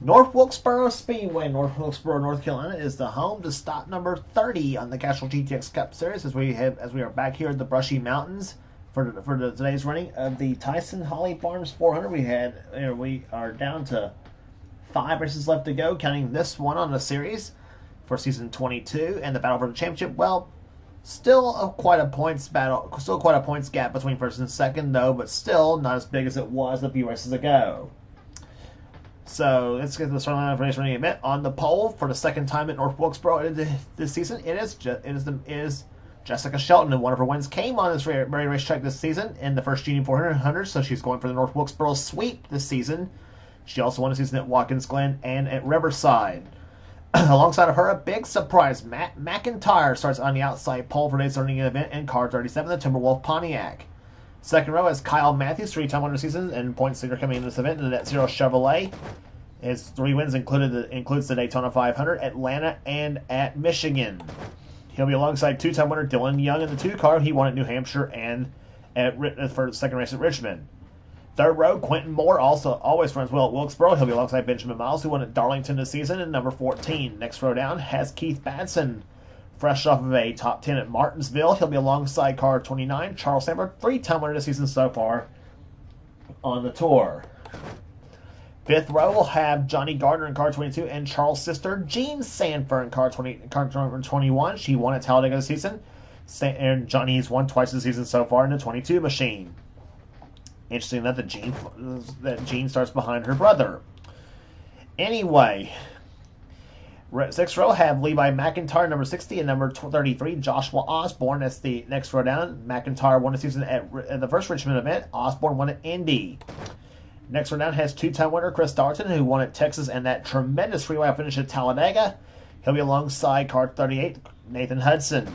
North Wilkesboro Speedway, North Wilkesboro, North Carolina, is the home to stop number 30 on the Castrol GTX Cup Series as we are back here at the Brushy Mountains for today's running of the Tyson Holly Farms 400. We are down to 5 races left to go, counting this one on the series for season 22 and the battle for the championship. Well, quite a points gap between first and second, though, but still not as big as it was a few races ago. So let's get to the starting line for today's running event. On the pole for the second time at North Wilkesboro this season, it is Jessica Shelton, and one of her wins came on this very racetrack this season in the first Junior 400. So she's going for the North Wilkesboro sweep this season. She also won a season at Watkins Glen and at Riverside. Alongside of her, a big surprise. Matt McIntyre starts on the outside pole for today's running event in car 37, the Timberwolf Pontiac. Second row is Kyle Matthews, 3-time winner season and points leader coming in this event in the Net Zero Chevrolet. His 3 wins includes the Daytona 500, Atlanta, and at Michigan. He'll be alongside 2-time winner Dylan Young in the 2 car. He won at New Hampshire and for the second race at Richmond. Third row, Quentin Moore always runs well at Wilkesboro. He'll be alongside Benjamin Miles, who won at Darlington this season in number 14. Next row down has Keith Batson, fresh off of a top 10 at Martinsville. He'll be alongside car 29, Charles Sanford, 3-time winner this season so far on the tour. Fifth row will have Johnny Gardner in car 22 and Charles' sister Jean Sanford in car 21. She won at Talladega this season, and Johnny's won twice this season so far in the 22 machine. Interesting enough that Jean starts behind her brother. Anyway, sixth row have Levi McIntyre, number 60, and number 33, Joshua Osborne. That's the next row down. McIntyre won the season at the first Richmond event. Osborne won at Indy. Next row down has 2-time winner Chris Darton, who won at Texas and that tremendous freeway finish at Talladega. He'll be alongside car 38, Nathan Hudson.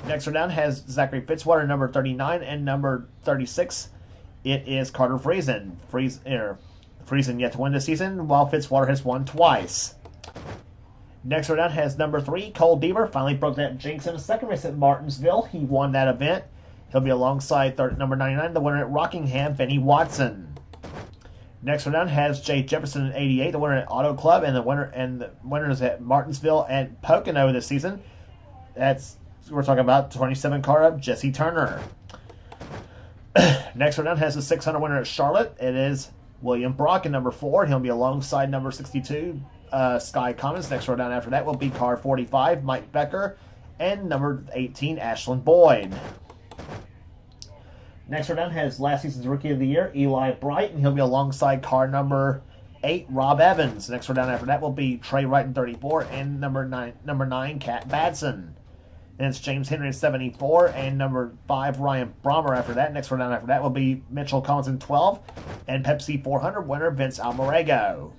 Next row down has Zachary Fitzwater, number 39, and number 36. It is Carter Friesen. Friesen yet to win this season, while Fitzwater has won twice. Next row down has number 3, Cole Deaver. Finally broke that jinx in the second race at Martinsville. He won that event. He'll be alongside number 99, the winner at Rockingham, Benny Watson. Next row down has Jay Jefferson at 88, the winner at Auto Club, and the winners at Martinsville and Pocono this season. We're talking about 27 car up Jesse Turner. Next row down has the 600 winner at Charlotte. It is William Brock in number 4. He'll be alongside number 62, Sky Commons. Next row down after that will be car 45, Mike Becker, and number 18, Ashlyn Boyd. Next row down has last season's Rookie of the Year, Eli Bright, and he'll be alongside car number 8, Rob Evans. Next row down after that will be Trey Wright in 34 and number 9, Kat Badson. Then it's James Henry in 74 and number 5, Ryan Brommer after that. Next row down after that will be Mitchell Collins in 12 and Pepsi 400 winner Vince Almarego.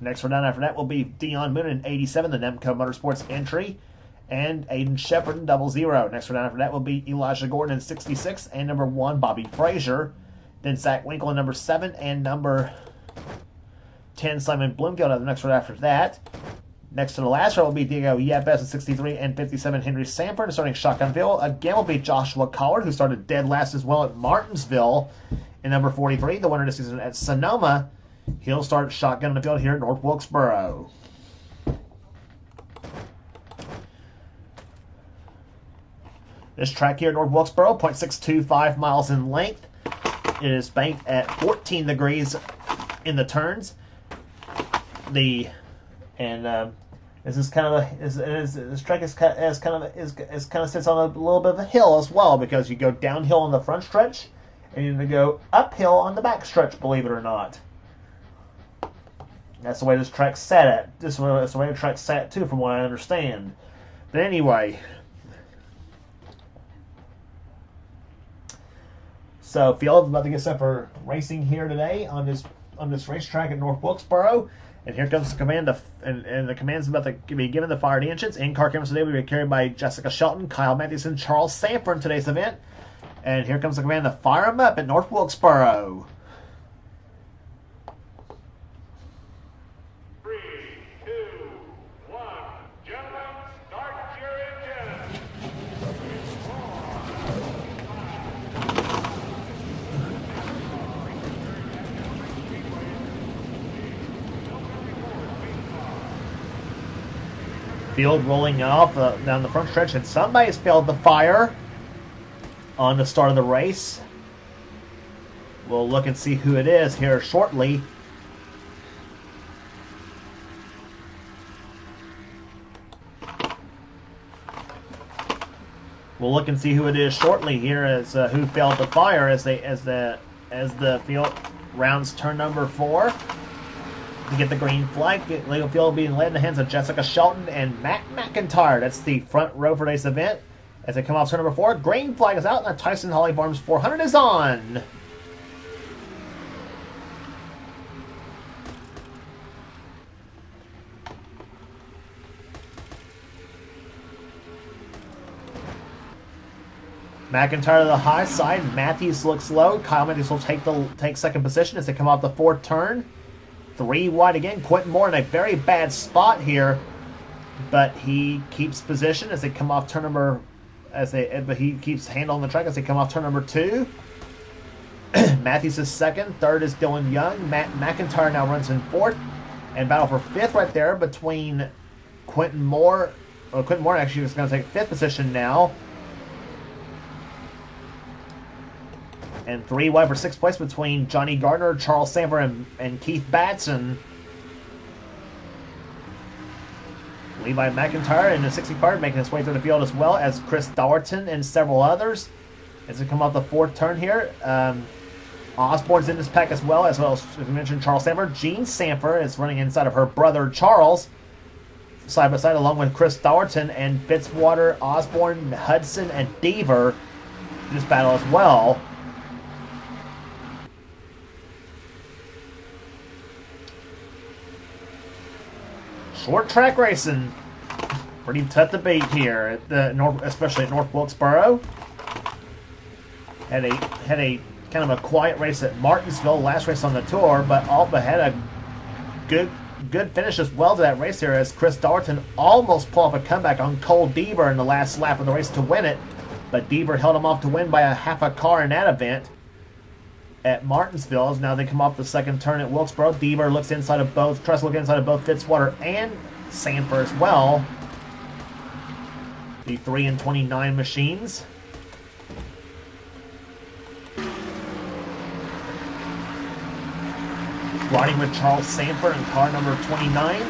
Next row down after that will be Dion Moon in 87, the Nemco Motorsports entry, and Aiden Shepard in 00. Next row down after that will be Elijah Gordon in 66 and number 1, Bobby Frazier. Then Zach Winkle in number 7 and number 10, Simon Bloomfield at the next row after that. Next to the last row will be Diego Yepes in 63 and 57, Henry Sanford. Starting shotgun field again will be Joshua Collard, who started dead last as well at Martinsville in number 43. The winner this season at Sonoma. He'll start shotgun in the field here at North Wilkesboro. This track here at North Wilkesboro, 0.625 miles in length. It is banked at 14 degrees in the turns. This track sits on a little bit of a hill as well, because you go downhill on the front stretch and you go uphill on the back stretch. Believe it or not, that's the way this track's set at. That's the way the track's set too, from what I understand. But anyway, so field about to get set for racing here today on this racetrack at North Wilkesboro. And here comes the command, and the command's about to be given the fire to engines. In-car cameras today will be carried by Jessica Shelton, Kyle Matthews, and Charles Sanford in today's event. And here comes the command to fire them up at North Wilkesboro. 3, 2, 1, gentlemen, start your engines. Field rolling off down the front stretch, and somebody's failed to fire on the start of the race. We'll look and see who it is here shortly. We'll look and see who it is shortly here as who failed to fire as the field rounds turn number 4 to get the green flag. Legal field being led in the hands of Jessica Shelton and Matt McIntyre. That's the front row for today's event. As they come off turn number 4, green flag is out and the Tyson Holly Farms 400 is on. McIntyre to the high side. Matthews looks low. Kyle Matthews will take second position as they come off the 4th turn. 3 wide again. Quentin Moore in a very bad spot here, but he keeps position as they come off turn number. But he keeps handling the track as they come off turn number 2. Matthews is second. Third is Dylan Young. McIntyre now runs in 4th, and battle for 5th right there between Quentin Moore. Well, Quentin Moore actually is going to take 5th position now. And 3 wide for 6th place between Johnny Gardner, Charles Samper, and Keith Batson. Levi McIntyre in the 60 car making his way through the field as well as Chris Dowerton and several others. As they come off the 4th turn here, Osborne's in this pack as we mentioned, Charles Samper. Jean Samper is running inside of her brother Charles, side by side, along with Chris Dowerton and Fitzwater, Osborne, Hudson, and Deaver in this battle as well. Short track racing, pretty tough to beat here at the especially at North Wilkesboro. Had a kind of a quiet race at Martinsville, last race on the tour, but had a good finish as well to that race here as Chris Dowerton almost pulled off a comeback on Cole Deaver in the last lap of the race to win it, but Deaver held him off to win by a half a car in that event at Martinsville. As now they come off the 2nd turn at Wilkesboro. Deaver looks inside of both. Tries to look inside of both Fitzwater and Samper as well. The 3 and 29 machines. Riding with Charles Samper in car number 29.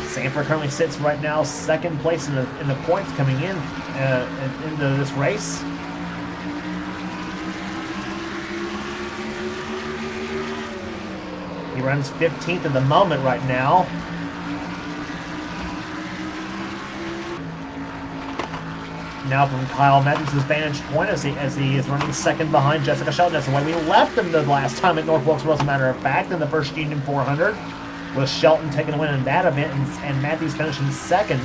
Samper currently sits right now 2nd place in the points coming into this race. He runs 15th at the moment right now. Now from Kyle Matthews' vantage point as he is running 2nd behind Jessica Shelton. That's the way we left him the last time at North Wilkesboro, as a matter of fact, in the first Union 400, with Shelton taking a win in that event and Matthews finishing 2nd.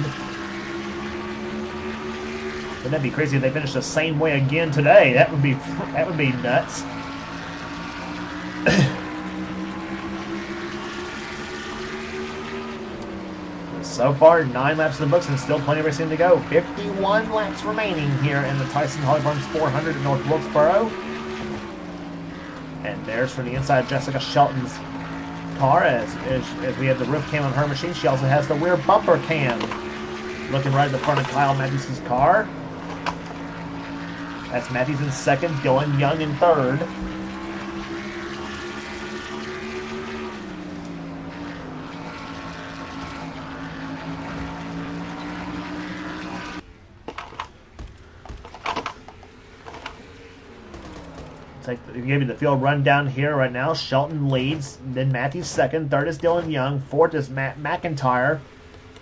Wouldn't that be crazy if they finished the same way again today? That would be nuts. So far, 9 laps in the books and still plenty of racing to go. 51 laps remaining here in the Tyson Holly Farms 400 at North Wilkesboro. And there's from the inside Jessica Shelton's car as we have the roof cam on her machine. She also has the rear bumper cam looking right at the front of Kyle Matthews' car. That's Matthews in 2nd, Dylan Young in 3rd. Give you the field rundown here right now. Shelton leads, then Matthews 2nd, 3rd is Dylan Young, 4th is Matt McIntyre,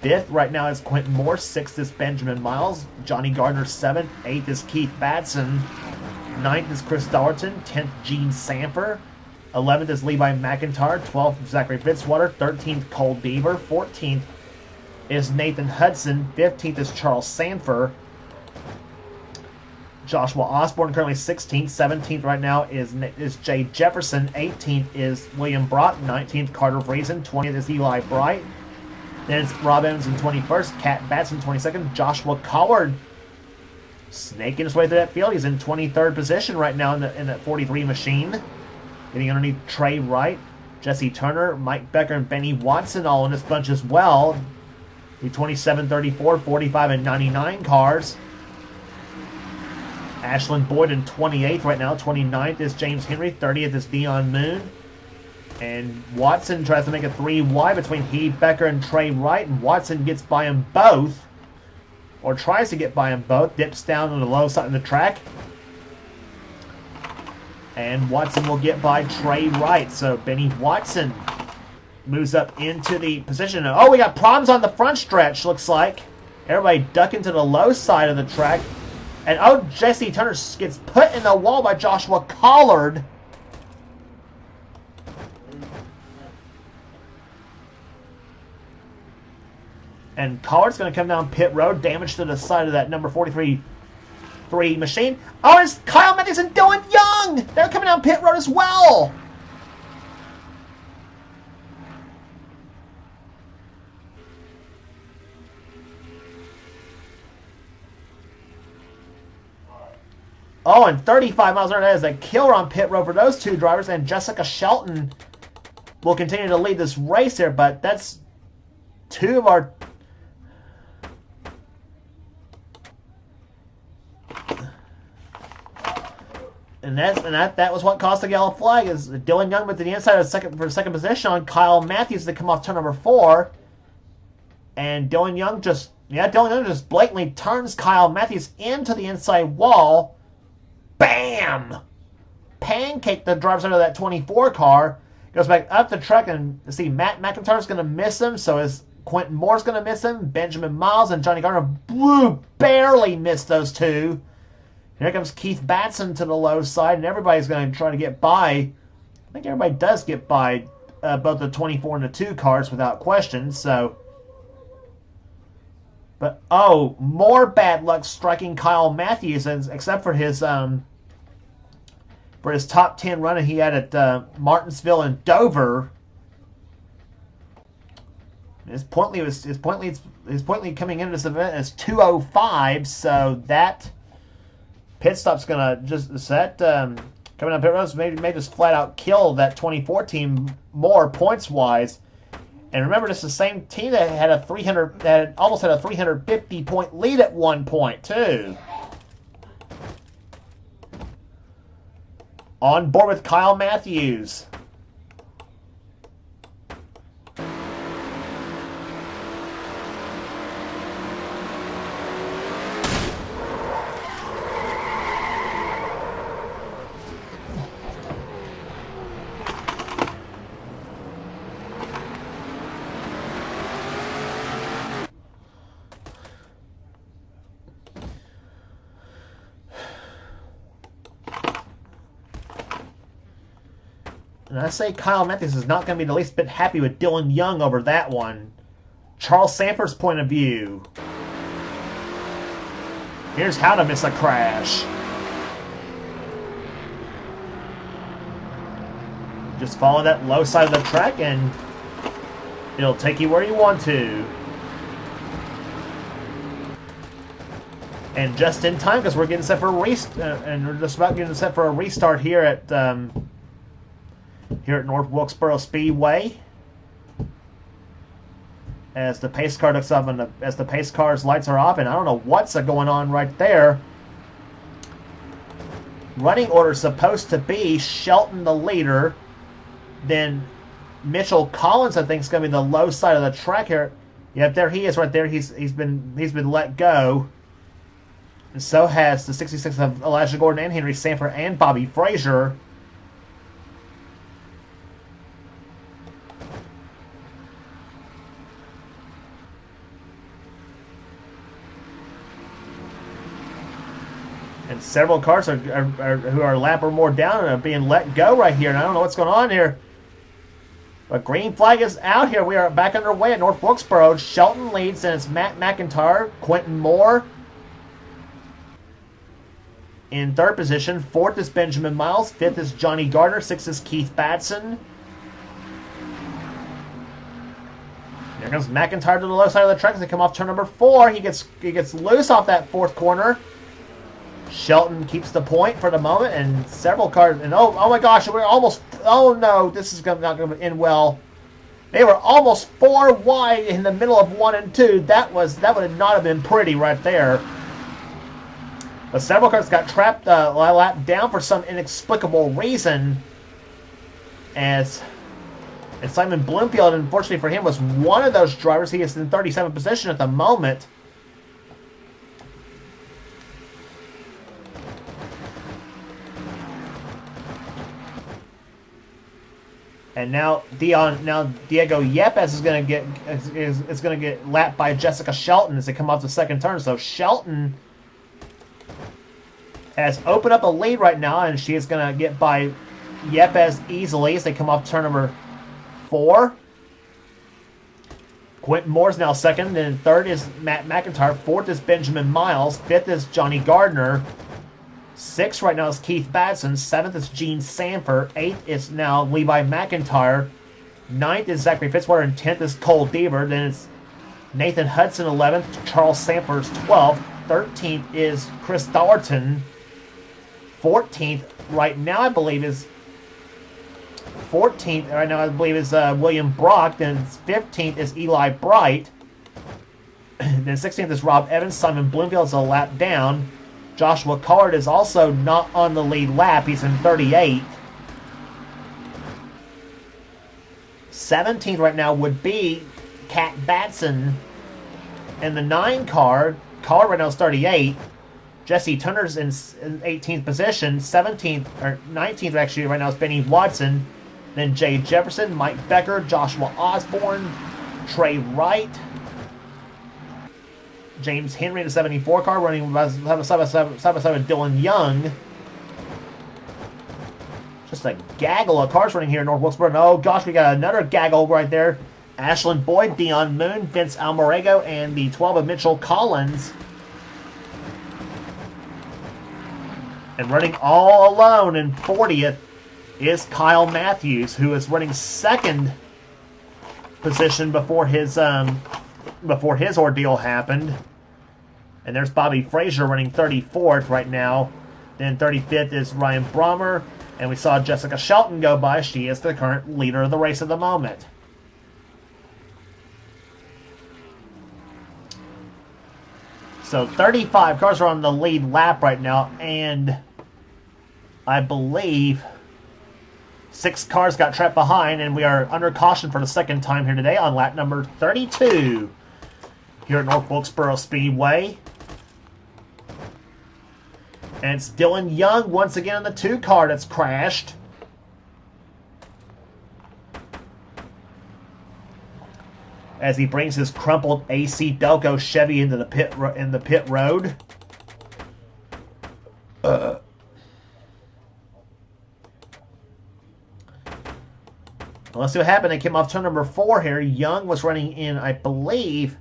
5th right now is Quentin Moore, 6th is Benjamin Miles, Johnny Gardner 7th, 8th is Keith Batson, 9th is Chris Dowerton, 10th Gene Samper, 11th is Levi McIntyre, 12th Zachary Fitzwater, 13th Cole Deaver, 14th is Nathan Hudson, 15th is Charles Sanford. Joshua Osborne currently 16th. 17th right now is Jay Jefferson. 18th is William Brock. 19th Carter Friesen. 20th is Eli Bright. Then it's Rob Evans in 21st. Cat Batson 22nd. Joshua Collard snaking his way through that field. He's in 23rd position right now in that 43 machine. Getting underneath Trey Wright. Jesse Turner, Mike Becker, and Benny Watson all in this bunch as well. The 27, 34, 45, and 99 cars. Ashland Boyd in 28th right now. 29th is James Henry. 30th is Dion Moon. And Watson tries to make a 3 wide between he, Becker, and Trey Wright. And Watson gets by them both. Or tries to get by them both. Dips down on the low side of the track. And Watson will get by Trey Wright. So Benny Watson moves up into the position. Oh, we got problems on the front stretch, looks like. Everybody ducking to the low side of the track. And oh, Jesse Turner gets put in the wall by Joshua Collard. And Collard's going to come down pit road. Damage to the side of that number 43 machine. Oh, it's Kyle Matthews and Dylan Young. They're coming down pit road as well. Oh, and 35 miles an hour. That is a killer on pit road for those two drivers. And Jessica Shelton will continue to lead this race here. But that's two of our... And that was what cost the yellow flag. Is Dylan Young went to the inside of the second position on Kyle Matthews to come off turn number 4. And Dylan Young just blatantly turns Kyle Matthews into the inside wall. Bam! Pancake the driver's out of that 24 car. Goes back up the track and see Matt McIntyre's going to miss him. So is Quentin Moore's going to miss him. Benjamin Miles and Johnny Gardner barely missed those two. Here comes Keith Batson to the low side, and everybody's going to try to get by. I think everybody does get by both the 24 and the 2 cars without question. So, but oh, more bad luck striking Kyle Matthews, except for his top 10 run he had at Martinsville and Dover. His pointly coming into this event is 2:05, so that pit stop's gonna just set coming up pit roads may just flat out kill that 24 team more points wise. And remember, this is the same team that had almost had a 350 point lead at one point too. On board with Kyle Matthews. And I say Kyle Matthews is not going to be the least bit happy with Dylan Young over that one. Charles Sanford's point of view. Here's how to miss a crash. Just follow that low side of the track and it'll take you where you want to. And just in time, because we're getting set for a restart here at North Wilkesboro Speedway. As the pace car looks up and as the pace car's lights are off, and I don't know what's going on right there. Running order is supposed to be Shelton the leader, then Mitchell Collins I think is going to be the low side of the track here. Yep, there he is right there. He's been let go. And so has the 66 of Elijah Gordon and Henry Sanford and Bobby Frazier. And several cars who are a lap or more down are being let go right here. And I don't know what's going on here. But green flag is out here. We are back underway at North Wilkesboro. Shelton leads, and it's Matt McIntyre, Quentin Moore in third position. Fourth is Benjamin Miles. Fifth is Johnny Gardner. Sixth is Keith Batson. There comes McIntyre to the low side of the track as they come off turn number 4. He gets loose off that fourth corner. Shelton keeps the point for the moment, and several cars. And oh my gosh, we're almost. Oh no, this is not going to end well. They were almost 4 wide in the middle of 1 and 2. That would not have been pretty right there. But several cars got trapped, lapped down for some inexplicable reason. And Simon Bloomfield, unfortunately for him, was one of those drivers. He is in 37th position at the moment. And now Diego Yepes is going to get lapped by Jessica Shelton as they come off the second turn. So Shelton has opened up a lead right now, and she is going to get by Yepes easily as they come off turn number 4. Quentin Moore's now second, then third is Matt McIntyre, fourth is Benjamin Miles, fifth is Johnny Gardner, sixth right now is Keith Batson, seventh is Gene Sanford, eighth is now Levi McIntyre, ninth is Zachary Fitzwater, and 10th is Cole Deaver. Then it's Nathan Hudson 11th, Charles Sanford's 12th, 13th is Chris Thornton, 14th right now I believe is 14th right now I believe is William Brock. Then 15th is Eli Bright. Then 16th is Rob Evans. Simon Bloomfield is a lap down. Joshua Card is also not on the lead lap. He's in 38th. 17th right now would be Kat Batson in the 9 car. Car right now is 38. Jesse Turner's in 18th position. 17th or 19th actually right now is Benny Watson. Then Jay Jefferson, Mike Becker, Joshua Osborne, Trey Wright, James Henry in the 74 car running side by side with Dylan Young. Just a gaggle of cars running here in North Wilkesboro. Oh gosh, we got another gaggle right there. Ashlyn Boyd, Dion Moon, Vince Almarego, and the 12 of Mitchell Collins. And running all alone in 40th is Kyle Matthews, who is running second position before his ordeal happened. And there's Bobby Frazier running 34th right now. Then 35th is Ryan Brommer. And we saw Jessica Shelton go by. She is the current leader of the race at the moment. So 35 cars are on the lead lap right now. And I believe 6 cars got trapped behind, and we are under caution for the second time here today on lap number 32 here at North Wilkesboro Speedway. And it's Dylan Young once again in the 2 car that's crashed. As he brings his crumpled AC Delco Chevy into the pit road. Let's see what happened. They came off turn number 4 here. Young was running in, I believe,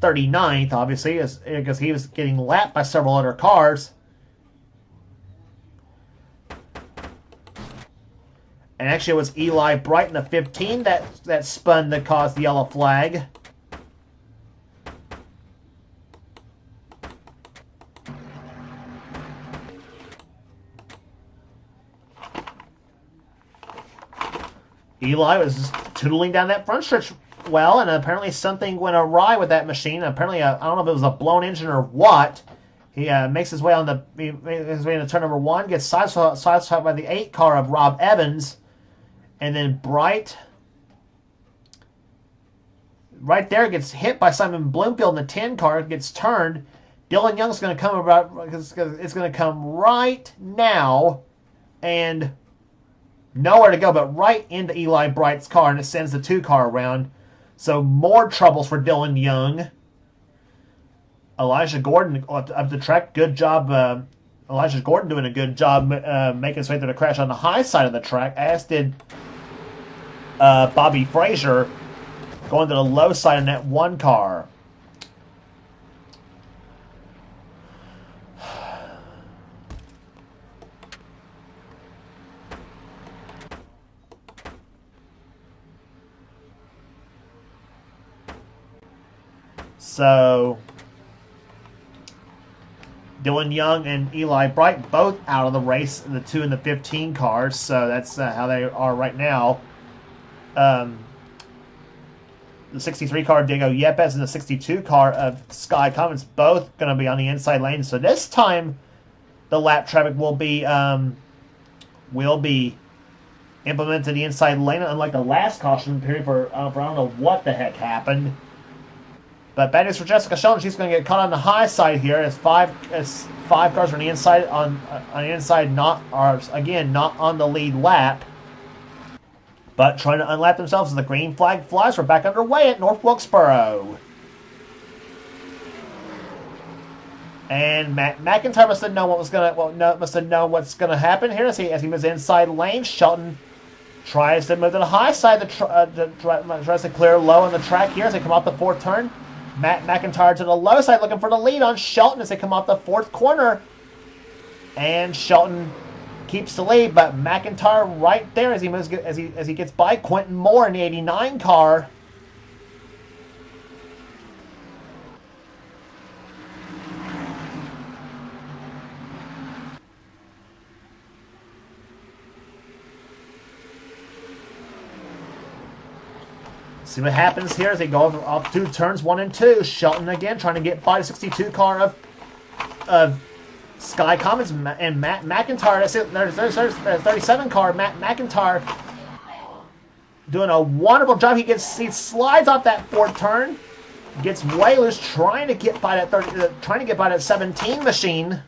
39th, obviously, because he was getting lapped by several other cars. And actually, it was Eli Bright in the 15 that spun that caused the yellow flag. Eli was just tootling down that front stretch well, and apparently something went awry with that machine. Apparently, I don't know if it was a blown engine or what. He makes his way into turn number 1, gets sideswiped by the 8 car of Rob Evans, and then Bright right there gets hit by Simon Bloomfield in the 10 car, gets turned. Dylan Young's going to come about. It's going to come right now, and nowhere to go but right into Eli Bright's car, and it sends the 2 car around. So more troubles for Dylan Young. Elijah Gordon up the track. Good job. Elijah Gordon doing a good job making his way through the crash on the high side of the track, as did Bobby Frazier going to the low side in that 1 car. So Dylan Young and Eli Bright both out of the race, the 2 and the 15 cars. So that's how they are right now. The 63 car of Diego Yepes and the 62 car of Sky Commons both going to be on the inside lane. So this time the lap traffic will be implemented to the inside lane, unlike the last caution period for I don't know what the heck happened. But bad news for Jessica Shelton. She's going to get caught on the high side here as five cars on the inside not on the lead lap, but trying to unlap themselves as the green flag flies. We're back underway at North Wilkesboro. And McIntyre must have known what's gonna happen here as he moves inside lane. Shelton tries to move to the high side, tries to clear low on the track here as they come off the fourth turn. McIntyre to the low side, looking for the lead on Shelton as they come off the fourth corner. And Shelton keeps the lead, but McIntyre right there as he gets by Quentin Moore in the 89 car. See what happens here as they go off 2 turns 1 and 2. Shelton again trying to get by the 62 car of Sky Commons and Matt McIntyre. That's it. There's 37 car. Matt McIntyre doing a wonderful job. He slides off that 4th turn, gets way loose, trying to get by that 17 machine.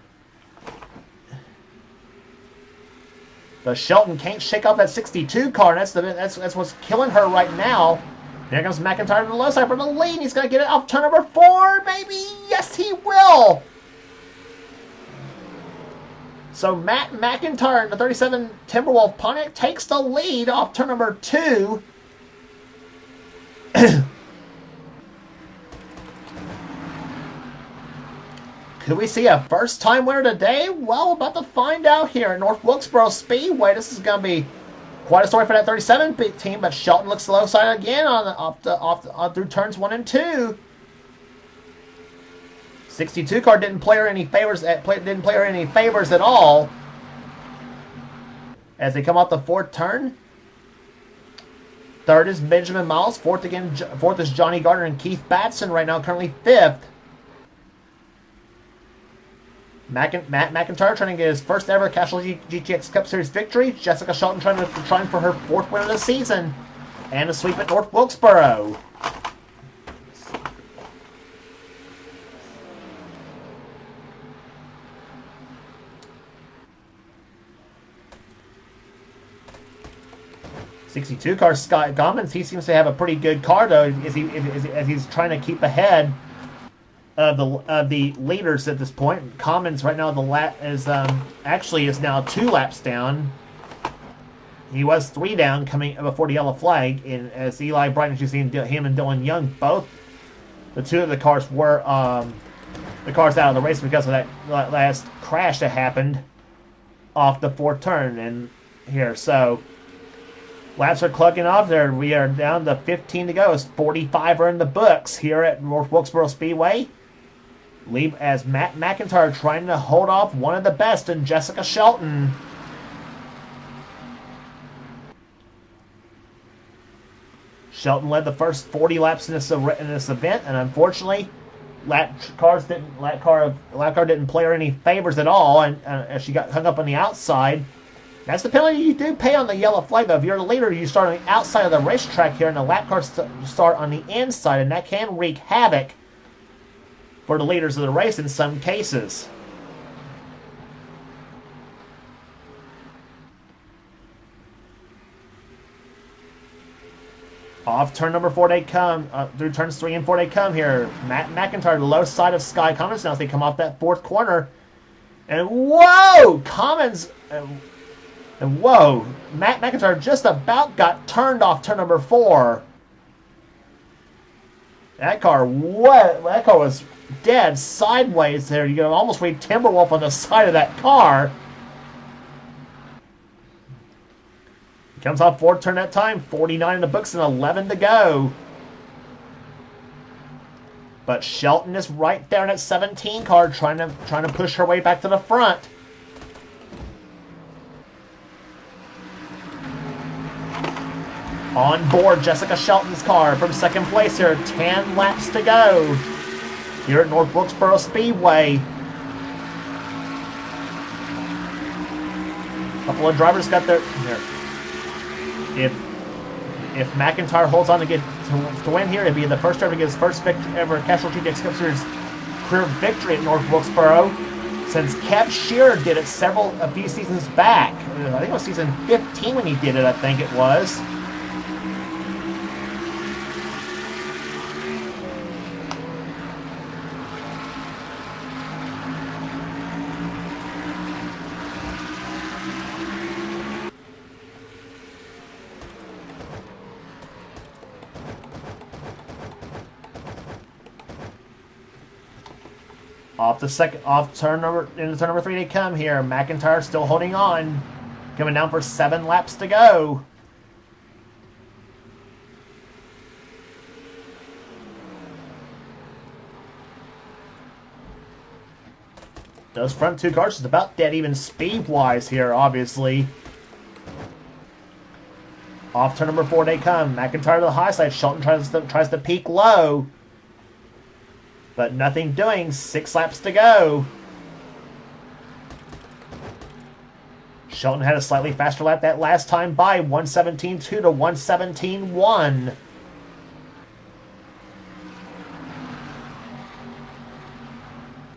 But Shelton can't shake off that 62 car. And that's what's killing her right now. There comes McIntyre to the low side for the lead. He's going to get it off turn number 4, maybe. Yes, he will. So Matt McIntyre in the 37 Timberwolf Pontiac takes the lead off turn number 2. Could we see a first-time winner today? Well, we're about to find out here at North Wilkesboro Speedway. This is going to be quite a story for that 37 team, but Shelton looks low side again through turns 1 and 2. 62 car didn't play her any favors at all. As they come off the 4th turn. 3rd is Benjamin Miles. 4th is Johnny Gardner and Keith Batson right now, currently 5th. Matt McIntyre trying to get his first ever Castrol GTX Cup Series victory. Jessica Shelton trying for her 4th win of the season. And a sweep at North Wilkesboro. '62 car Scott Gommans. He seems to have a pretty good car though, as he's trying to keep ahead of the leaders at this point. Commons right now is now 2 laps down. He was 3 down coming before the yellow flag. And as Eli Bright, as you see him and Dylan Young, both the 2 of the cars were the cars out of the race because of that last crash that happened off the 4th turn. And here, so laps are clucking off there. We are down to 15 to go. It's 45 are in the books here at North Wilkesboro Speedway. Leave as Matt McIntyre trying to hold off one of the best in Jessica Shelton. Shelton led the first 40 laps in this event, and unfortunately, lap car didn't play her any favors at all, and as she got hung up on the outside. That's the penalty you do pay on the yellow flag, though. If you're the leader, you start on the outside of the racetrack here, and the lap cars start on the inside, and that can wreak havoc for the leaders of the race in some cases. Off turn number 4 they come. Through turns 3 and 4 they come here. Matt McIntyre, the low side of Sky Commons now as they come off that 4th corner. And whoa! Commons... And whoa, Matt McIntyre just about got turned off turn number 4. That car was dead sideways there. You can almost read Timberwolf on the side of that car. He comes off 4th turn that time, 49 in the books and 11 to go. But Shelton is right there in that 17 car, trying to push her way back to the front. On board, Jessica Shelton's car from second place here. 10 laps to go here at North Wilkesboro Speedway. A couple of drivers got their here. If McIntyre holds on to win here, it'd be the first driver to get his first ever Castrol GTX Cup Series career victory at North Wilkesboro since Kev Shearer did it a few seasons back. I think it was season 15 when he did it, I think it was. Into turn number 3 they come here. McIntyre still holding on, coming down for 7 laps to go. Those front 2 cars is about dead even speed-wise here, obviously. Off turn number 4 they come. McIntyre to the high side. Shelton tries to peak low. But nothing doing. 6 laps to go. Shelton had a slightly faster lap that last time by 1:17.2 to 1:17.1.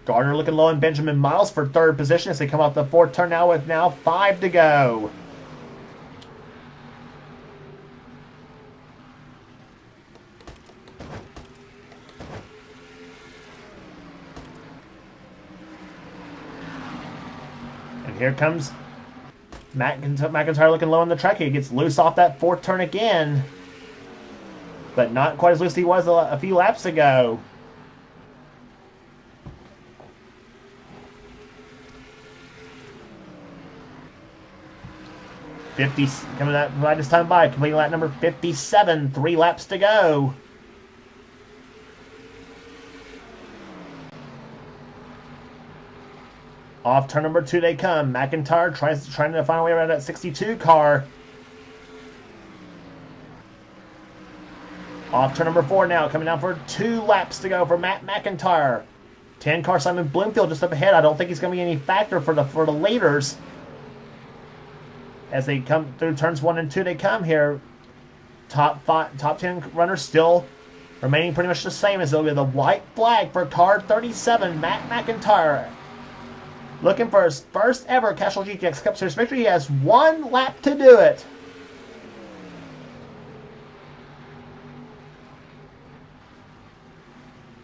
Gardner looking low in Benjamin Miles for 3rd position as they come off the 4th turn now with 5 to go. Here comes McIntyre looking low on the track. He gets loose off that 4th turn again. But not quite as loose as he was a few laps ago. Coming out right this time by, completing lap number 57. 3 laps to go. Off turn number 2 they come. McIntyre trying to find a way around that 62 car. Off turn number 4 now, coming down for 2 laps to go for Matt McIntyre. 10 car Simon Bloomfield just up ahead. I don't think he's going to be any factor for the leaders. As they come through turns 1 and 2 they come here. Top 10 runners still remaining pretty much the same as they'll be the white flag for car 37, Matt McIntyre. Looking for his first ever Castrol GTX Cup Series victory. He has 1 lap to do it.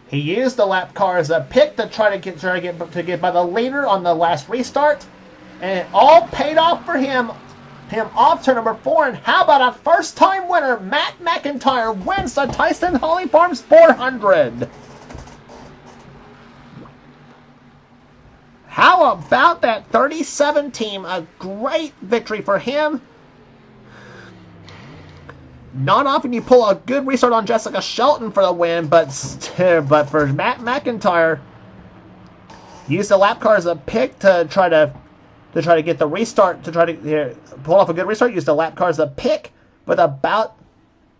He used the lap car as a pick to try to get by the leader on the last restart, and it all paid off for him. Off turn number 4, and how about a first-time winner? Matt McIntyre wins the Tyson Holly Farms 400. How about that 37 team? A great victory for him. Not often you pull a good restart on Jessica Shelton for the win, but for Matt McIntyre, used the lap car as a pick to try to get the restart, to try to pull off a good restart. Used the lap car as a pick with about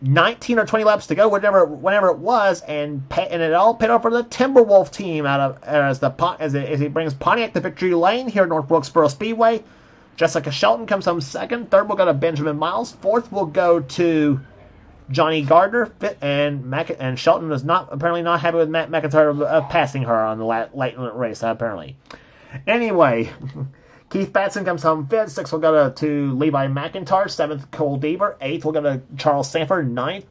19 or 20 laps to go, whenever it was, and it all paid off for the Timberwolf team as he brings Pontiac to victory lane here at North Wilkesboro Speedway. Jessica Shelton comes home 2nd. 3rd will go to Benjamin Miles. 4th will go to Johnny Gardner. And Shelton was apparently not happy with Matt McIntyre passing her on the late race, apparently. Anyway, Keith Batson comes home 5th. 6th will go to Levi McIntyre. 7th, Cole Deaver. 8th will go to Charles Sanford. 9th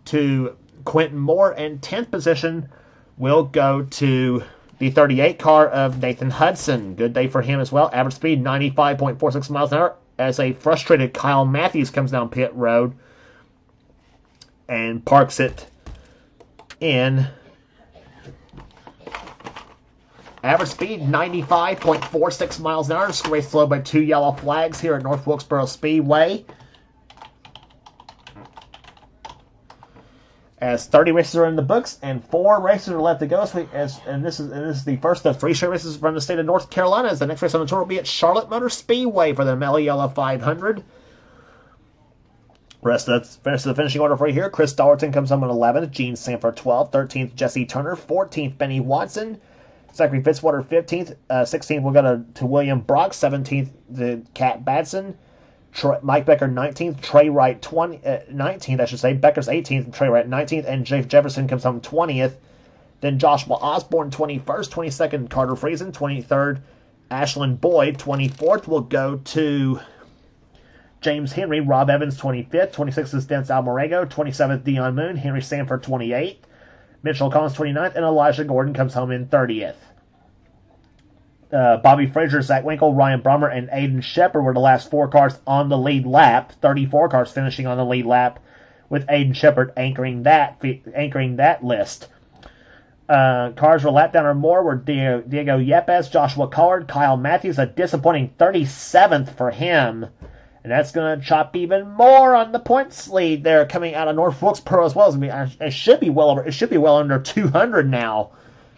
to Quentin Moore. And 10th position will go to the 38 car of Nathan Hudson. Good day for him as well. Average speed 95.46 miles an hour as a frustrated Kyle Matthews comes down pit road and parks it in. Average speed 95.46 miles an hour. Race slowed by 2 yellow flags here at North Wilkesboro Speedway. as 30 races are in the books and 4 races are left to go. And this is the first of 3 straight races from the state of North Carolina. As the next race on the tour will be at Charlotte Motor Speedway for the Mellow Yellow 500. Rest of the finishing order for you here. Chris Dollerton comes home in 11th. Gene Sanford 12th. 13th, Jesse Turner. 14th, Benny Watson. Zachary Fitzwater 15th. 16th, we'll go to William Brock. 17th, to Cat Badson. Mike Becker 19th, Trey Wright 19th, I should say. Becker's 18th, Trey Wright 19th, and Jake Jefferson comes home 20th. Then Joshua Osborne 21st, 22nd, Carter Friesen 23rd, Ashlyn Boyd 24th. We'll go to James Henry, Rob Evans 25th, 26th is Dance Almarego, 27th Dion Moon, Henry Sanford 28th, Mitchell Collins 29th, and Elijah Gordon comes home in 30th. Bobby Frazier, Zach Winkle, Ryan Brummer, and Aiden Shepard were the last 4 cars on the lead lap. 34 cars finishing on the lead lap, with Aiden Shepard anchoring that list. Cars were lap down or more were Diego Yepes, Joshua Collard, Kyle Matthews, a disappointing 37th for him. And that's going to chop even more on the points lead there coming out of North Wilkesboro as well. It should be well under 200 now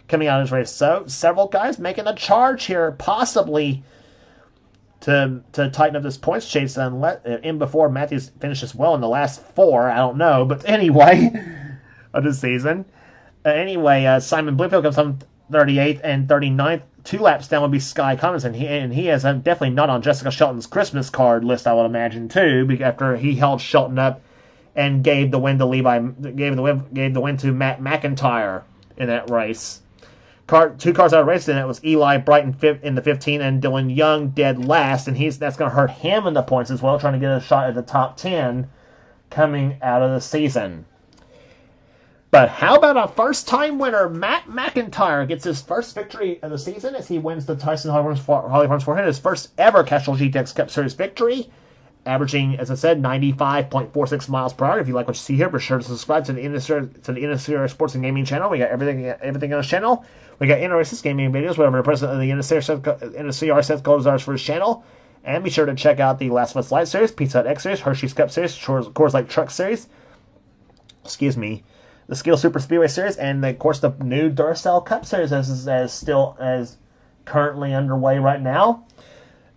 coming out of this race. So several guys making a charge here, possibly to tighten up this points chase and let in before Matthews finishes well in the last 4. I don't know, but anyway, of the season. Simon Blinfield comes home 38th and 39th. 2 laps down would be Sky Cummins, and he is definitely not on Jessica Shelton's Christmas card list, I would imagine too, after he held Shelton up and gave the win to Matt McIntyre in that race. 2 cars out of race, and that was Eli Brighton in the 15 and Dylan Young dead last, and that's going to hurt him in the points as well, trying to get a shot at the top 10 coming out of the season. But how about a first-time winner? Matt McIntyre gets his first victory of the season as he wins the Tyson Holly Farms 400, his first ever Castrol GTX Cup Series victory, averaging, as I said, 95.46 miles per hour. If you like what you see here, be sure to subscribe to the NNSCRA Sports and Gaming channel. We got everything on the channel. We got NRS's gaming videos, whatever the president of the NNSCRA Seth Gold is for his channel. And be sure to check out the Last of Us Light Series, Pizza Hut X Series, Hershey's Cup Series, Coors Light Truck Series. The Skill Super Speedway Series, and of course the new Duracell Cup Series as currently underway right now.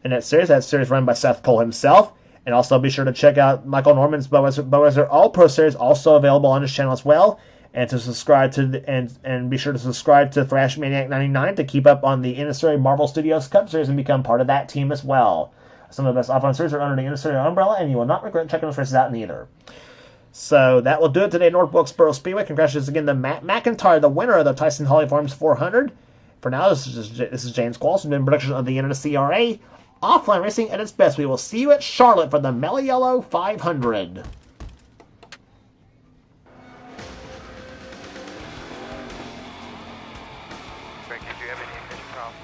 And that series run by Seth Cole himself. And also be sure to check out Michael Norman's Budweiser All Pro Series, also available on his channel as well. And to subscribe to and be sure to subscribe to Thrash Maniac 99 to keep up on the NNSCRA Marvel Studios Cup Series and become part of that team as well. Some of the best offline series are under the NNSCRA umbrella, and you will not regret checking those races out neither. So that will do it today at North Wilkesboro Speedway. Congratulations again to Matt McIntyre, the winner of the Tyson Holly Farms 400. For now, this is James Qualls, been production of the NNSCRA Offline Racing at its best. We will see you at Charlotte for the Mellow Yellow 500. Greg, did you have any ignition problems?